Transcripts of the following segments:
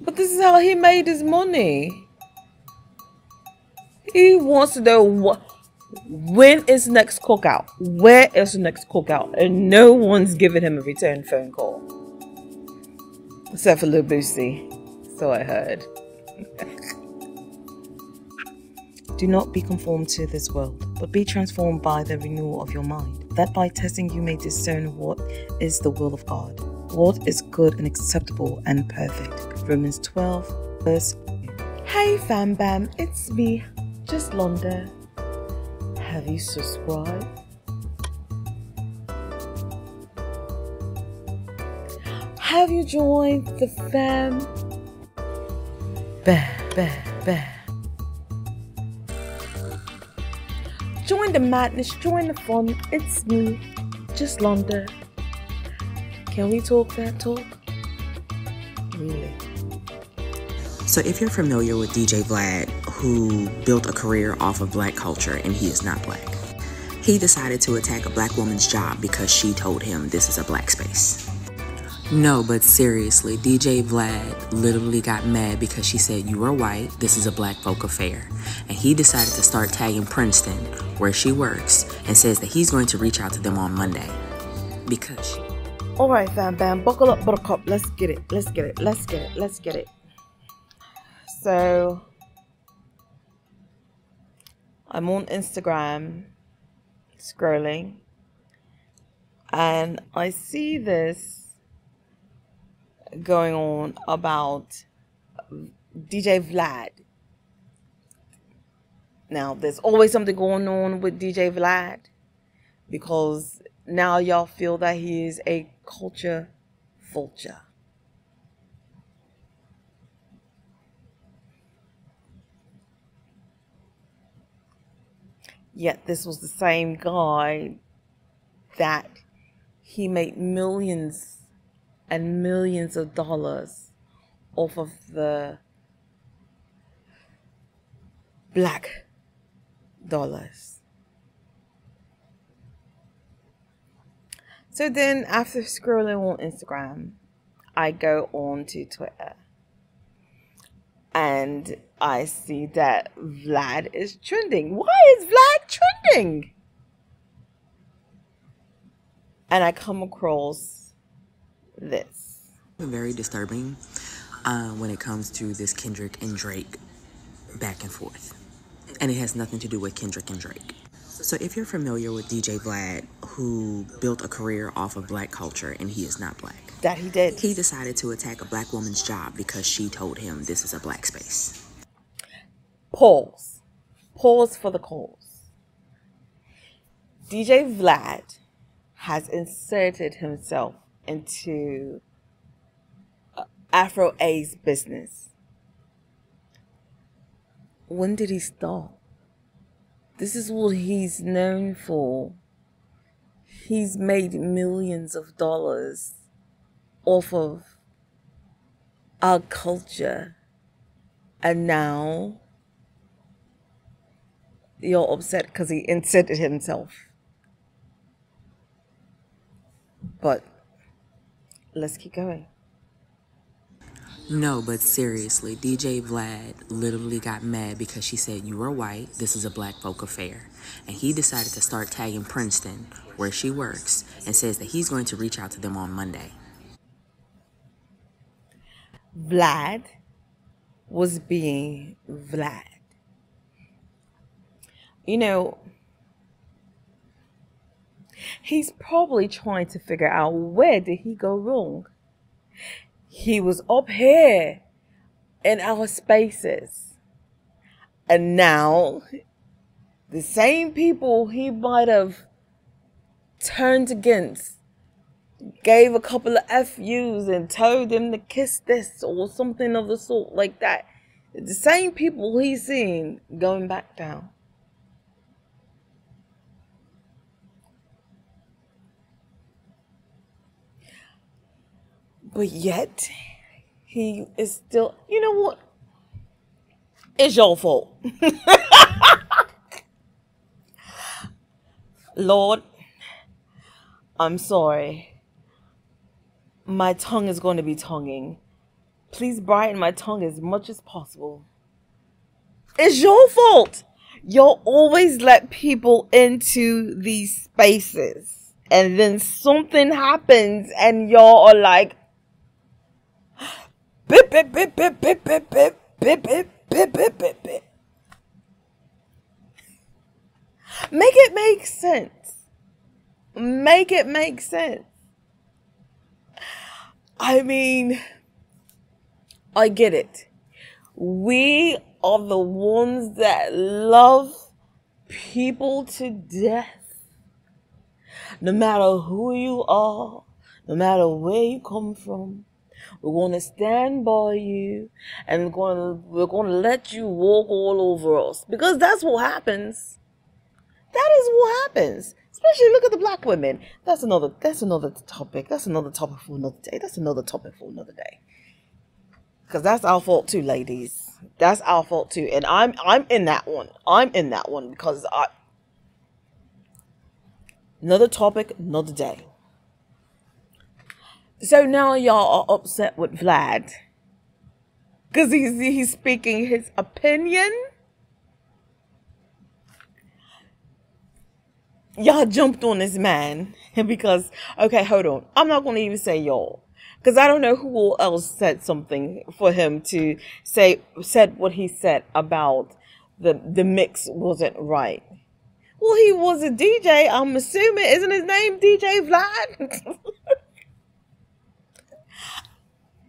But this is how he made his money. He wants to know when is next cookout? Where is the next cookout? And no one's giving him a return phone call. Except for Lil Boosie. So I heard. Do not be conformed to this world, but be transformed by the renewal of your mind, that by testing you may discern what is the will of God, what is good and acceptable and perfect. Romans 12, verse 2. Hey fam bam, it's me, just Londa. Have you subscribed? Have you joined the fam? Bah, bah, bah. Join the madness, join the fun. It's me, just Londa. Can we talk that talk? Really? So if you're familiar with DJ Vlad, who built a career off of black culture and he is not black, he decided to attack a black woman's job because she told him this is a black space. No, but seriously, DJ Vlad literally got mad because she said, you are white, this is a black folk affair. And he decided to start tagging Princeton, where she works, and says that he's going to reach out to them on Monday. Because she... Alright fam bam, buckle up buttercup, let's get it, let's get it, let's get it, let's get it. So, I'm on Instagram, scrolling, and I see this going on about DJ Vlad. Now, there's always something going on with DJ Vlad because now y'all feel that he is a culture vulture. Yet this was the same guy that he made millions and millions of dollars off of the black dollars. So then after scrolling on Instagram, I go on to Twitter and I see that Vlad is trending. Why is Vlad trending? And I come across this. Very disturbing when it comes to this Kendrick and Drake back and forth. And it has nothing to do with Kendrick and Drake. So if you're familiar with DJ Vlad, who built a career off of black culture and he is not black. That he did. He decided to attack a black woman's job because she told him this is a black space. Pause. Pause for the cause. DJ Vlad has inserted himself into Afro A's business. When did he start? This is what he's known for. He's made millions of dollars off of our culture. And now you're upset because he inserted himself. But let's keep going. No, but seriously, DJ Vlad literally got mad because she said, you are white, this is a black folk affair. And he decided to start tagging Princeton, where she works, and says that he's going to reach out to them on Monday. Vlad was being Vlad. You know, he's probably trying to figure out where did he go wrong. He was up here in our spaces. And now the same people he might have turned against, gave a couple of FUs and told him to kiss this or something of the sort like that. The same people he's seen going back down. But yet, he is still, you know what? It's your fault. Lord, I'm sorry. My tongue is going to be tonguing. Please brighten my tongue as much as possible. It's your fault. You'll always let people into these spaces. And then something happens and y'all are like, bip, bip, bip, bip, bip, bip, bip, bip, bip, bip, bip, bip, bip. Make it make sense. Make it make sense. I mean, I get it. We are the ones that love people to death. No matter who you are, no matter where you come from, we're going to stand by you and we're going to let you walk all over us. Because that's what happens. That is what happens. Especially look at the black women. That's another topic. That's another topic for another day. That's another topic for another day. Because that's our fault too, ladies. That's our fault too. And I'm in that one. I'm in that one because another topic, another day. So now y'all are upset with Vlad. Because he's speaking his opinion. Y'all jumped on this man because, okay, hold on. I'm not going to even say y'all. Because I don't know who else said something for him to said what he said about the mix wasn't right. Well, he was a DJ, I'm assuming. Isn't his name DJ Vlad?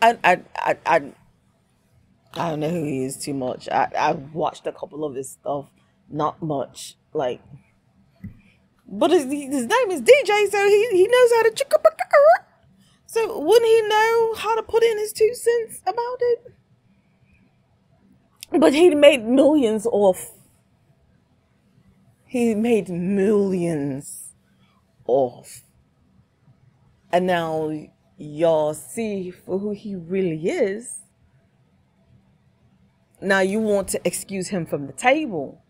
I don't know who he is too much. I watched a couple of his stuff. Not much. Like, but his name is DJ, so he knows how to so wouldn't he know how to put in his 2 cents about it? But he made millions off. He made millions off. And now y'all see for who he really is. Now you want to excuse him from the table.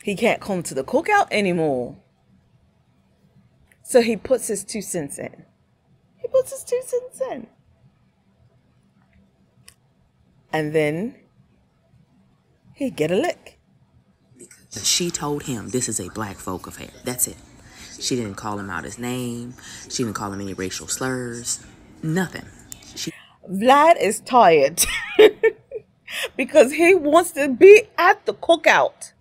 He can't come to the cookout anymore. So he puts his 2 cents in. He puts his 2 cents in. And then he get a lick. She told him this is a black folk affair. That's it. She didn't call him out his name. She didn't call him any racial slurs. Nothing. Vlad is tired. Because he wants to be at the cookout.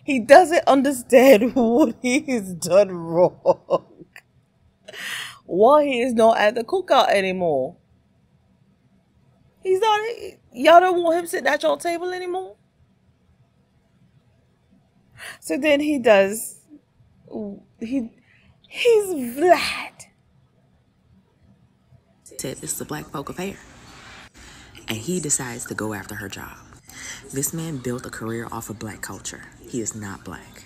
He doesn't understand what he's done wrong. Why he is not at the cookout anymore. He's not. Y'all don't want him sitting at your table anymore. So then he does. He's Vlad. Said this is a black folk affair. And he decides to go after her job. This man built a career off of black culture. He is not black.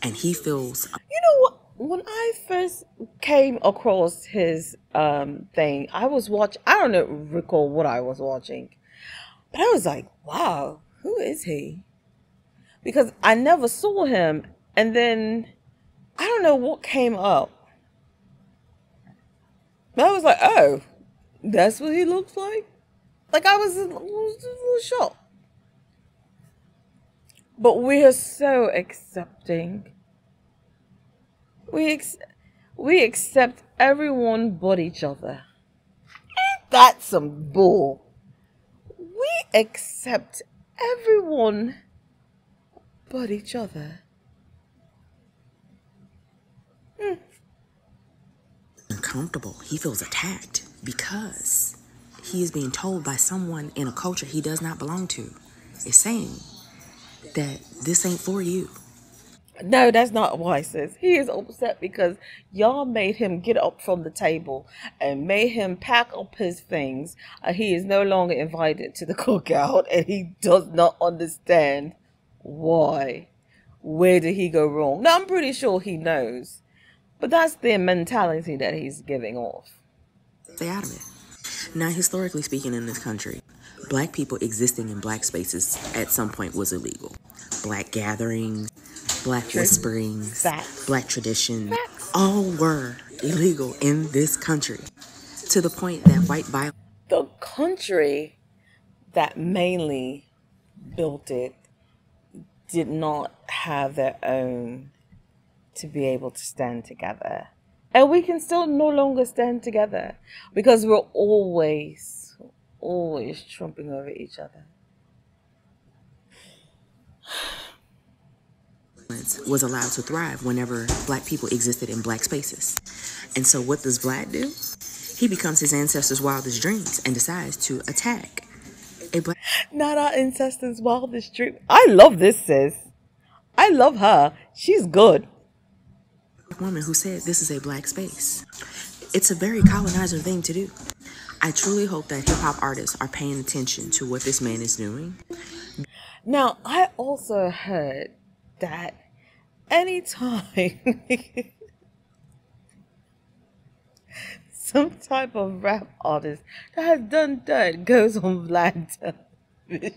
And he feels... You know what? When I first came across his thing, I was watching... I don't recall what I was watching. But I was like, wow, who is he? Because I never saw him. And then, I don't know what came up. But I was like, oh, that's what he looks like? Like, I was a little shocked. But we are so accepting. We accept everyone but each other. Ain't that some bull? We accept everyone but each other. Uncomfortable. He feels attacked because he is being told by someone in a culture he does not belong to. Is saying that this ain't for you. No, that's not why he says. He is upset because y'all made him get up from the table and made him pack up his things. He is no longer invited to the cookout and he does not understand why. Where did he go wrong? Now, I'm pretty sure he knows. But that's the mentality that he's giving off. Stay out of it. Now, historically speaking in this country, black people existing in black spaces at some point was illegal. Black gatherings, black whisperings, black traditions, all were illegal in this country. To the point that white violence... the country that mainly built it did not have their own to be able to stand together. And we can still no longer stand together because we're always trumping over each other. Was allowed to thrive whenever black people existed in black spaces. And so what does Vlad do? He becomes his ancestors' wildest dreams and decides to attack a black... Not our ancestors' wildest dream. I love this, sis. I love her. She's good. woman who said this is a black space. It's a very colonizer thing to do. I truly hope that hip-hop artists are paying attention to what this man is doing. Now, I also heard that anytime some type of rap artist that has done dirt goes on Vlad television,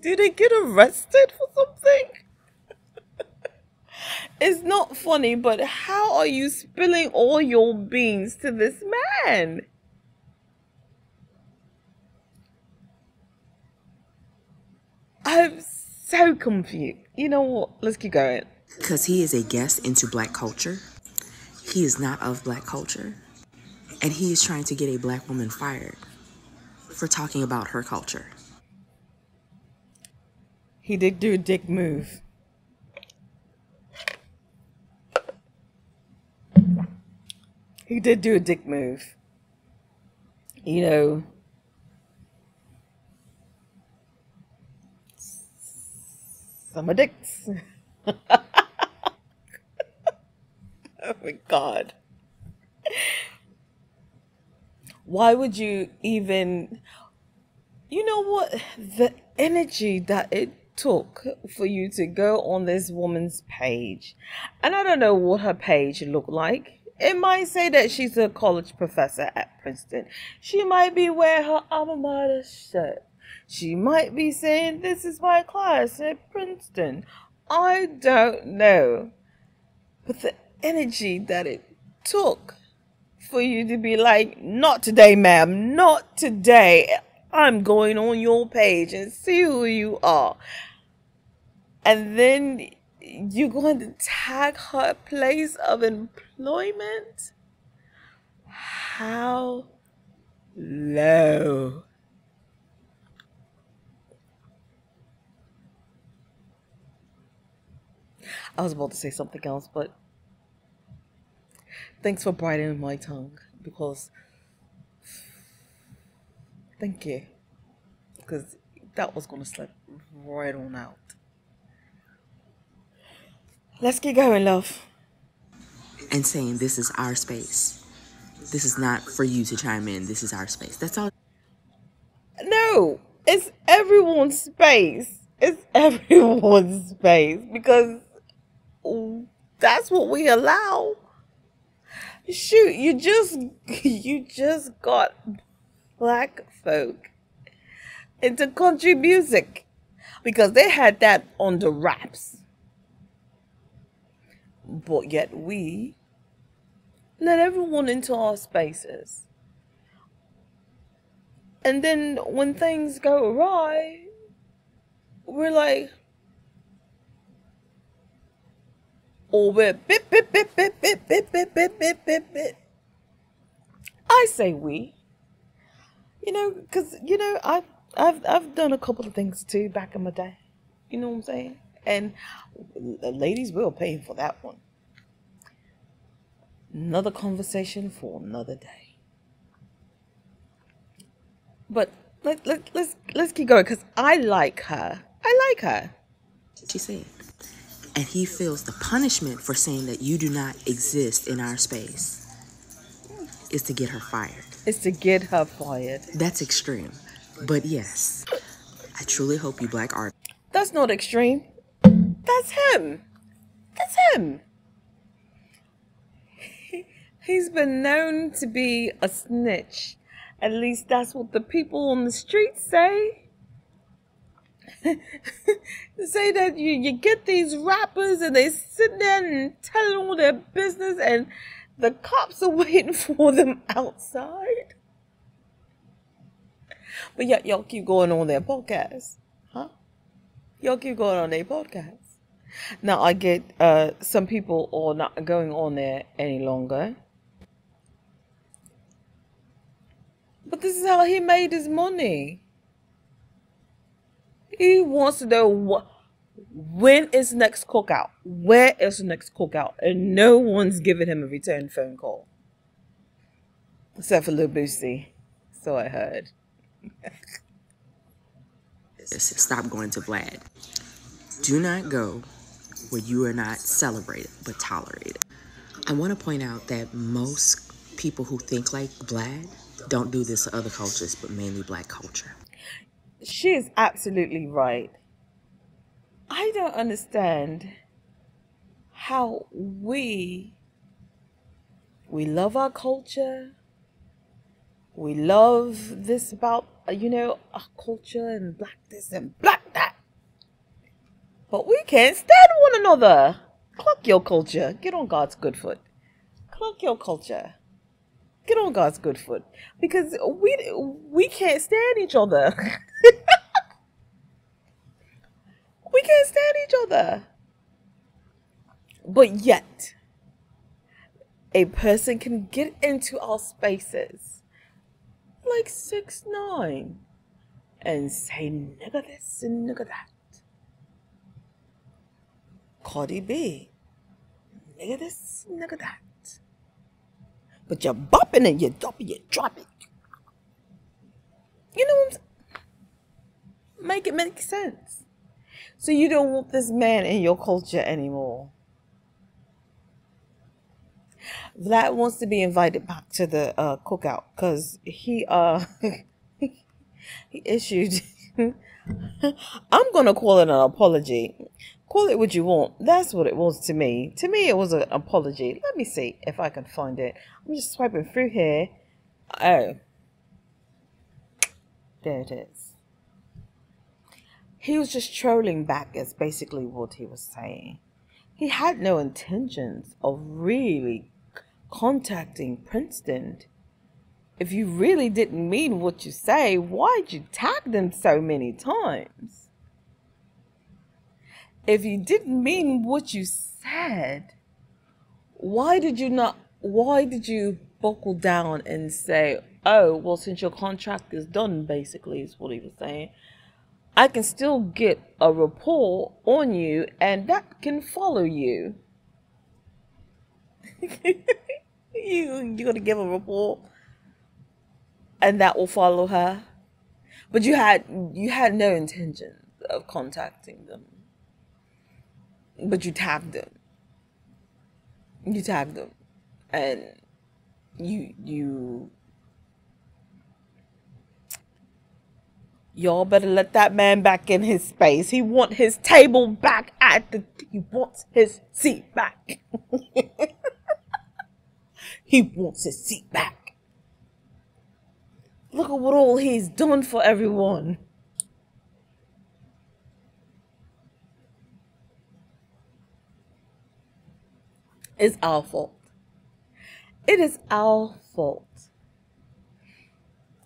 do they get arrested for something? It's not funny, but how are you spilling all your beans to this man? I'm so confused. You know what? Let's keep going. Because he is a guest into black culture. He is not of black culture. And he is trying to get a black woman fired for talking about her culture. He did do a dick move. He did do a dick move. You know, some are dicks. Oh my God. Why would you even, you know what, the energy that it took for you to go on this woman's page, and I don't know what her page looked like. It might say that she's a college professor at Princeton. She might be wearing her alma mater shirt. She might be saying, this is my class at Princeton. I don't know. But the energy that it took for you to be like, not today, ma'am, not today. I'm going on your page and see who you are. And then you're going to tag her place of employment? How low? I was about to say something else, but thanks for brightening my tongue, because thank you, because that was going to slip right on out. Let's get going, love. And saying this is our space. This is not for you to chime in. This is our space. That's all. No, it's everyone's space. It's everyone's space, because that's what we allow. Shoot, you just got black folk into country music because they had that on the wraps. But yet we let everyone into our spaces. And then when things go awry, we're like, or we're bit, bit, bit, bit, bit, bit, bit, bit, bit, bit, bit. I say we. You know, because, you know, I've done a couple of things too back in my day. You know what I'm saying? And the ladies will pay for that one. Another conversation for another day. But let's keep going, because I like her. I like her. She said. And he feels the punishment for saying that you do not exist in our space is to get her fired. It's to get her fired. That's extreme. But yes, I truly hope you black artists. That's not extreme. That's him. That's him. He's been known to be a snitch. At least that's what the people on the street say. Say that you get these rappers and they sit there and tell all their business, and The cops are waiting for them outside. But yet y'all keep going on their podcast. Huh? Y'all keep going on their podcast. Now I get some people are not going on there any longer. But this is how he made his money. He wants to know when is next cookout? Where is the next cookout? And no one's giving him a return phone call. Except for Lil Boosie. So I heard. Stop going to Vlad. Do not go where you are not celebrated but tolerated. I want to point out that most people who think like Vlad don't do this to other cultures, but mainly black culture. She is absolutely right. I don't understand how we love our culture. We love this about, our culture and black this and black that. But we can't stand one another. Cluck your culture. Get on God's good foot. Cluck your culture. Get on God's good foot. Because we can't stand each other. We can't stand each other. But yet, a person can get into our spaces like 6ix9ine and say nigga this and nigga that. Cardi B, nigga this, nigga that. But you're bopping and you're dropping, you drop it. You know what I'm saying? Make it make sense. So you don't want this man in your culture anymore. Vlad wants to be invited back to the cookout because he he issued. I'm gonna call it an apology. Call it what you want. That's what it was to me. To me, it was an apology. Let me see if I can find it. I'm just swiping through here. Oh, there it is. He was just trolling back. Is basically what he was saying. He had no intentions of really contacting Princeton. If you really didn't mean what you say, why'd you tag them so many times? If you didn't mean what you said, why did you buckle down and say, oh, well, since your contract is done, basically, is what he was saying, I can still get a report on you and that can follow you. You're going to give a report and that will follow her. But you had no intention of contacting them. But you tagged them. You tagged them. And y'all better let that man back in his space. He wants his table back he wants his seat back. He wants his seat back. Look at what all he's done for everyone. It's our fault. It is our fault.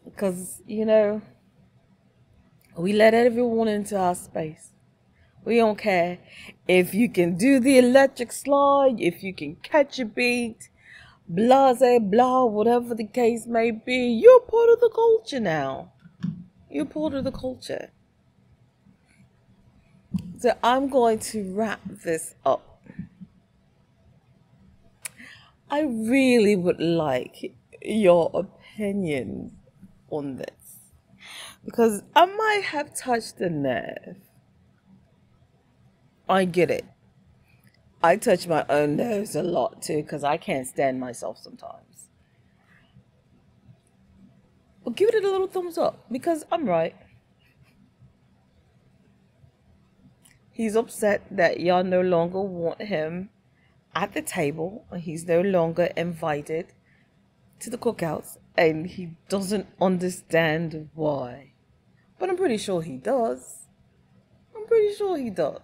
Because, we let everyone into our space. We don't care if you can do the electric slide, if you can catch a beat, blase, blah, whatever the case may be. You're part of the culture now. You're part of the culture. So I'm going to wrap this up. I really would like your opinion on this. Because I might have touched a nerve. I get it. I touch my own nerves a lot too because I can't stand myself sometimes. But give it a little thumbs up because I'm right. He's upset that y'all no longer want him at the table. He's no longer invited to the cookouts and he doesn't understand why. But I'm pretty sure he does. I'm pretty sure he does.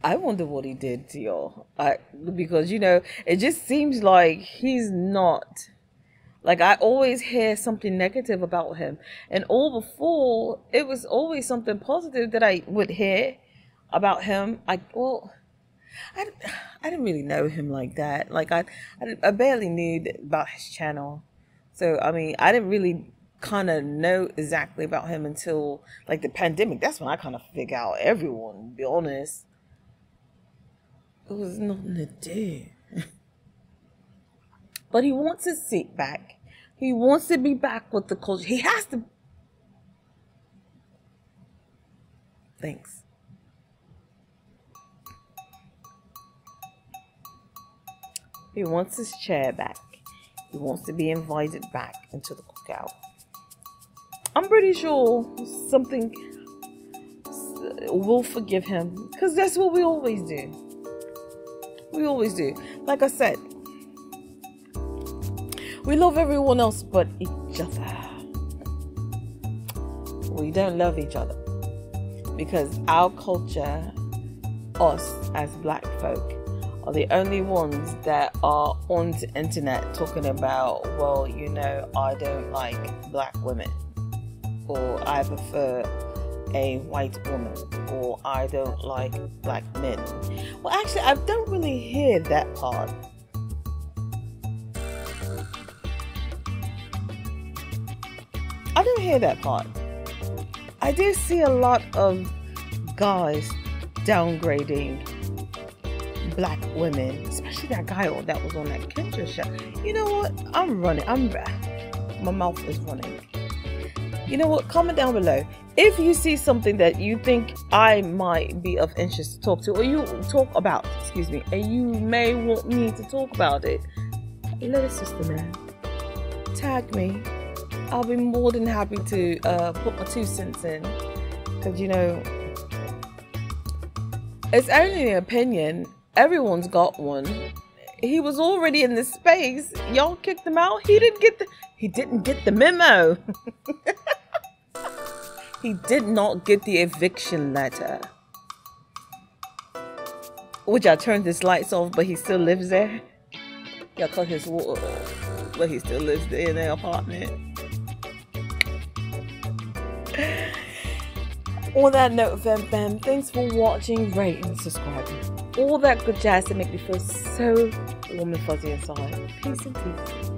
I wonder what he did to y'all. Because, you know, it just seems like he's not. Like, I always hear something negative about him. And all before, it was always something positive that I would hear about him. I didn't really know him like that. Like, I barely knew about his channel. So, I mean, I didn't really kind of know exactly about him until, like, the pandemic. That's when I kind of figured out everyone, to be honest. It was nothing to do. But he wants his seat back. He wants to be back with the culture. He has to. Thanks. He wants his chair back. He wants to be invited back into the cookout. I'm pretty sure something will forgive him, because that's what we always do. We always do. Like I said, we love everyone else but each other. We don't love each other because our culture, us as black folk, are the only ones that are on the internet talking about, well, you know, I don't like black women, or I prefer a white woman, or I don't like black men. Well, actually, I don't really hear that part. I don't hear that part. I do see a lot of guys downgrading black women, especially that guy that was on that Kendra show. You know what? I'm running. My mouth is running. You know what? Comment down below if you see something that you think I might be of interest to talk to, or you talk about, excuse me, and you may want me to talk about it. Let a sister know. Tag me. I'll be more than happy to put my 2 cents in, because, you know, it's only an opinion. Everyone's got one. He was already in this space. Y'all kicked him out. He didn't get the memo. He did not get the eviction letter. Which I turned his lights off, but he still lives there. Y'all cut his water off, but he still lives there in their apartment. On that note, fam, thanks for watching, rate, and subscribing. All that good jazz to make me feel so warm and fuzzy inside. Peace and peace.